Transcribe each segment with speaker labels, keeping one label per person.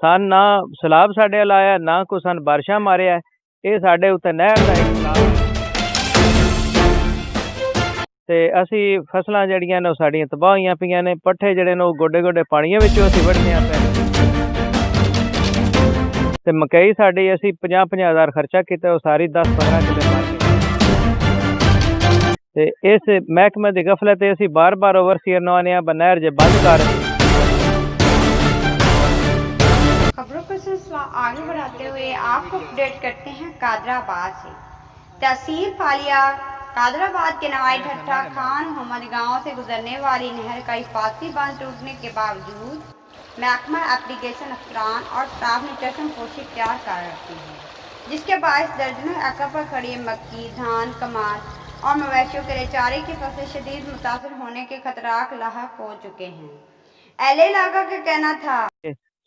Speaker 1: सन ना सैलाब साडे वाल आया ना कोई सन बारिशां मारिया। ये साडे उत्ते नहर दा इक सैलाब ते असी फसलां जड़ियां ने साडियां तबाह होईयां पईयां ने। पट्ठे जड़े ने गोडे गोडे पानियां विचों असी वढ़ने पे ते मकई साडी असी 50-50 हज़ार खर्चा कीता, वो सारी 10-15 किले मर गई। ते इस महकमे दी गफलत असी बार बार ओवरसीयर नवाने नहर जे बंद कर।
Speaker 2: खबरों का सिलसिला आगे बढ़ाते हुए आपको अपडेट करते हैं कादराबाद से। तहसील फालिया कादराबाद के नवाई ठट्ठा खान मोहम्मद गांव से गुजरने वाली नहर का हिफाजती बांध टूटने के बावजूद महकमा एप्लीकेशन अफसरान और स्टाफ ने चश्मपोशी इख्तियार कर रखी है, जिसके बायस दर्जनों एकड़ पर खड़ी मक्की, धान, कमाद और मवेशियों के लिए चारे की फसल शदीद मुतासर होने के खतरात लाहक हो चुके हैं। एले इलाका का कहना था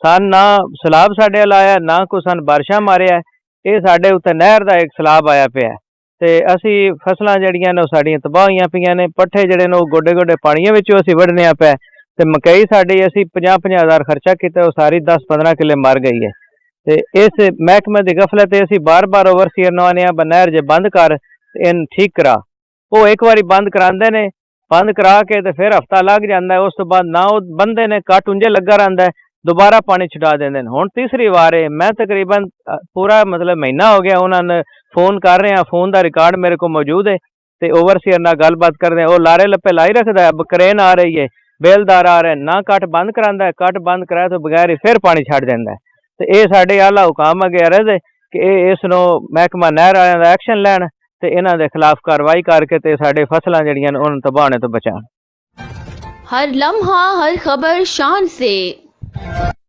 Speaker 1: सन ना सैलाब साडे वाल आया ना कोई सन बारिशां मारिया। ये साडे उत्ते नहर दा इक सैलाब आया पिया ते असी फसलां जड़ियां ने साडियां तबाह होईयां पईयां ने। पट्ठे जड़े ने गोडे गोडे पानियां विचों असी वढ़ने पे ते मकई साडी असी 50-50 हज़ार खर्चा कीता, वो सारी 10-15 किले मर गई है। ते इस महकमे दी गफलत असी बार बार ओवरसीयर नवाने नहर जे बंद कर इन ठीक करा। वो एक बारी बंद करांदे ने, बंद करा के ते फिर हफ्ता लग जांदा है। उस तो बाद ना वो बंदे ने कट उंजे लगा रहिंदा है, दोबारा पानी छुड़ा देंदे ने। हुण तीसरी वार है, मैं तकरीबन पूरा मतलब महीना हो गया उन्होंने फोन कर रहे हैं, फोन का रिकॉर्ड मेरे को मौजूद है। ते ओवरसीयर नाल गलबात करदे हैं, वो लारे लप्पे लाई रखदा है। अब क्रेन आ रही है, बेलदार आ रहे हैं, ना कट बंद करांदा है, कट बंद कराए तो बगैर ही फिर पानी छड्ड देंदा है। ते ये साडे आला हुकाम अगे अर्ज है कि इसनों महकमा नहर वालियां दा एक्शन लैण ते इन्हां दे खिलाफ कार्रवाई करके ते साडे फसलां जड़ियां उन्हां तबाह होने तो बचाण।
Speaker 3: हर लम्हा हर खबर शान से